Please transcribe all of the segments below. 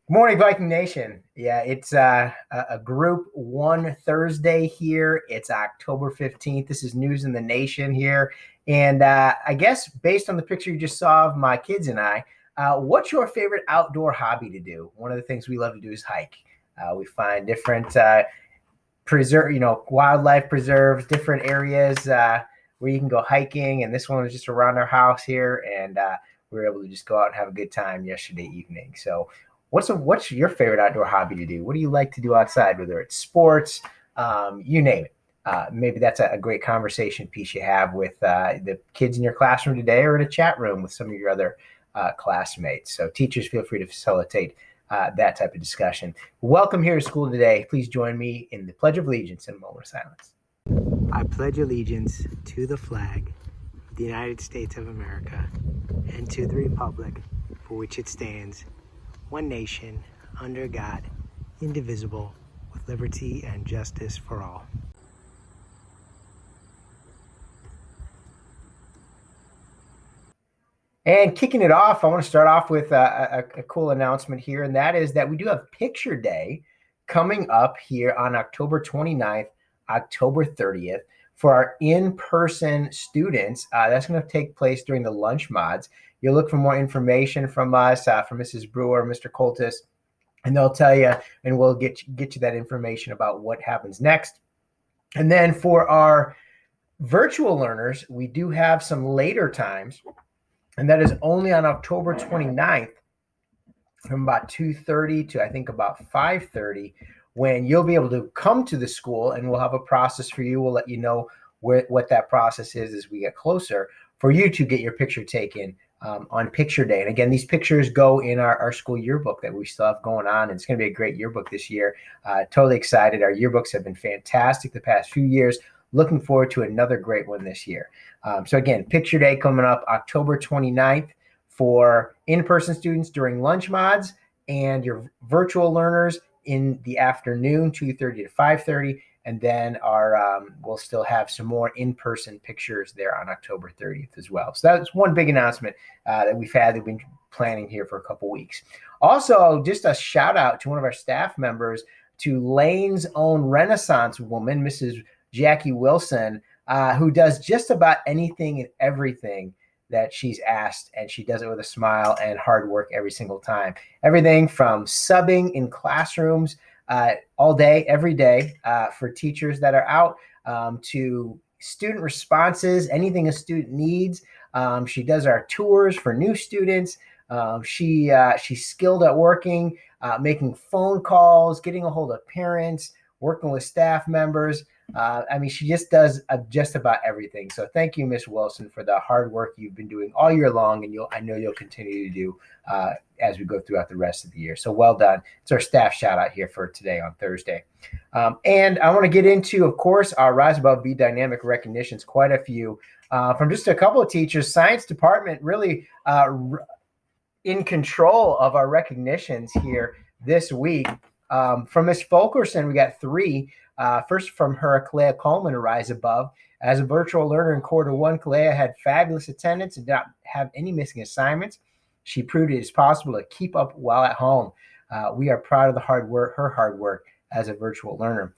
Good morning, Viking Nation. Yeah, it's a Group 1 Thursday here. It's October 15th. This is News in the Nation here. And I guess based on the picture you just saw of my kids and I, what's your favorite outdoor hobby to do? One of the things we love to do is hike. We find different wildlife preserves, different areas where you can go hiking. And this one was just around our house here. And we were able to just go out and have a good time yesterday evening. So what's your favorite outdoor hobby to do? What do you like to do outside, whether it's sports, you name it? Maybe that's a great conversation piece you have with the kids in your classroom today or in a chat room with some of your other classmates. So teachers, feel free to facilitate that type of discussion. Welcome here to school today. Please join me in the Pledge of Allegiance in a moment of silence. I pledge allegiance to the flag of the United States of America and to the republic for which it stands, one nation, under God, indivisible, with liberty and justice for all. And kicking it off, I want to start off with a cool announcement here, and that is that we do have Picture Day coming up here on October 29th, October 30th for our in-person students. That's going to take place during the lunch mods. You'll look for more information from us, from Mrs. Brewer, Mr. Coltis, and they'll tell you, and we'll get you that information about what happens next. And then for our virtual learners, we do have some later times, and that is only on October 29th from about 2:30 to I think about 5:30, when you'll be able to come to the school and we'll have a process for you. We'll let you know what that process is as we get closer for you to get your picture taken on Picture Day. And again, these pictures go in our school yearbook that we still have going on. And it's going to be a great yearbook this year. Totally excited. Our yearbooks have been fantastic the past few years. Looking forward to another great one this year. So again, Picture Day coming up October 29th for in-person students during lunch mods, and your virtual learners in the afternoon, 2:30 to 5:30. And then we'll still have some more in-person pictures there on October 30th as well. So that's one big announcement that we've been planning here for a couple weeks. Also, just a shout out to one of our staff members, to Lane's own Renaissance woman, Mrs. Jackie Wilson, who does just about anything and everything that she's asked, and she does it with a smile and hard work every single time. Everything from subbing in classrooms all day, every day for teachers that are out, to student responses, anything a student needs. She does our tours for new students. She's skilled at working, making phone calls, getting a hold of parents, working with staff members. She just does just about everything. So thank you, Miss Wilson, for the hard work you've been doing all year long, and I know you'll continue to do as we go throughout the rest of the year. So well done. It's our staff shout out here for today on Thursday. And I want to get into, of course, our Rise Above Be Dynamic recognitions, quite a few from just a couple of teachers. Science department really in control of our recognitions here this week. From Miss Fulkerson, we got 3. First from her, Kalea Coleman, to Rise Above. As a virtual learner in quarter 1, Kalea had fabulous attendance and did not have any missing assignments. She proved it is possible to keep up while at home. We are proud of her hard work as a virtual learner.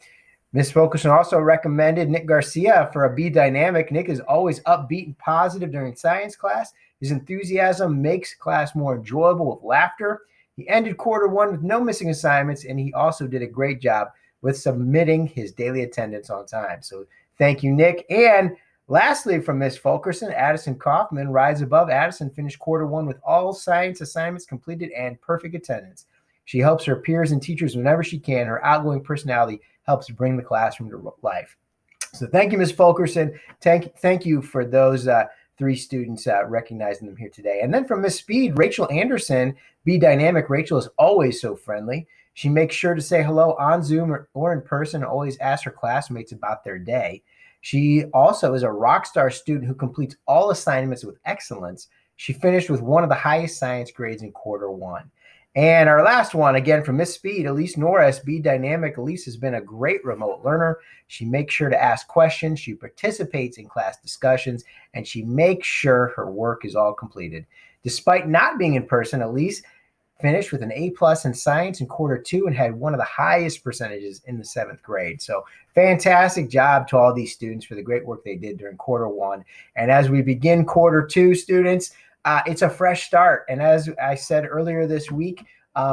Ms. Fulkerson also recommended Nick Garcia for a Be Dynamic. Nick is always upbeat and positive during science class. His enthusiasm makes class more enjoyable with laughter. He ended quarter 1 with no missing assignments, and he also did a great job with submitting his daily attendance on time. So thank you, Nick. And lastly, from Ms. Fulkerson, Addison Kaufman, Rise Above. Addison finished quarter 1 with all science assignments completed and perfect attendance. She helps her peers and teachers whenever she can. Her outgoing personality helps bring the classroom to life. So thank you, Ms. Fulkerson. Thank you for those 3 students, recognizing them here today. And then from Ms. Speed, Rachel Anderson, Be Dynamic. Rachel is always so friendly. She makes sure to say hello on Zoom or in person, and always ask her classmates about their day. She also is a rock star student who completes all assignments with excellence. She finished with one of the highest science grades in quarter 1. And our last one, again from Miss Speed, Elise Norris, Be Dynamic. Elise has been a great remote learner. She makes sure to ask questions. She participates in class discussions, and she makes sure her work is all completed. Despite not being in person, Elise finished with an A+ in science in quarter 2 and had one of the highest percentages in the 7th grade. So fantastic job to all these students for the great work they did during quarter 1. And as we begin quarter 2, students, it's a fresh start. And as I said earlier this week,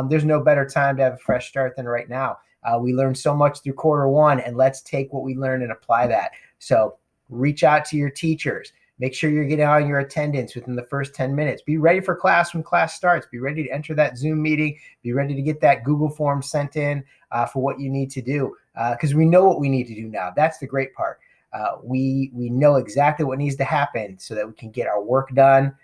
there's no better time to have a fresh start than right now. We learned so much through quarter 1, and let's take what we learned and apply that. So reach out to your teachers. Make sure you're getting on your attendance within the first 10 minutes. Be ready for class when class starts. Be ready to enter that Zoom meeting. Be ready to get that Google form sent in for what you need to do, because we know what we need to do now. That's the great part. We know exactly what needs to happen so that we can get our work done,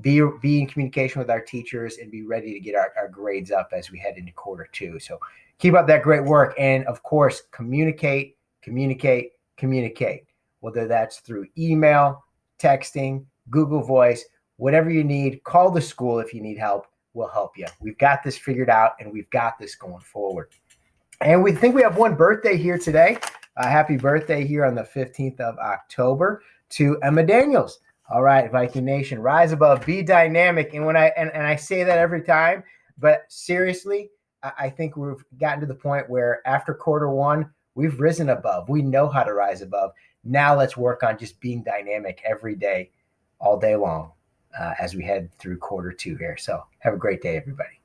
be in communication with our teachers, and be ready to get our grades up as we head into quarter 2. So keep up that great work. And of course, communicate, communicate, communicate, whether that's through email, texting, Google Voice, whatever you need. Call the school if you need help. We'll help you. We've got this figured out, and we've got this going forward. And we think we have one birthday here today. Happy birthday here on the 15th of October to Emma Daniels. All right, Viking Nation, rise above, be dynamic. And when I say that every time, but seriously, I think we've gotten to the point where after quarter 1, we've risen above. We know how to rise above. Now let's work on just being dynamic every day, all day long, as we head through quarter 2 here. So have a great day, everybody.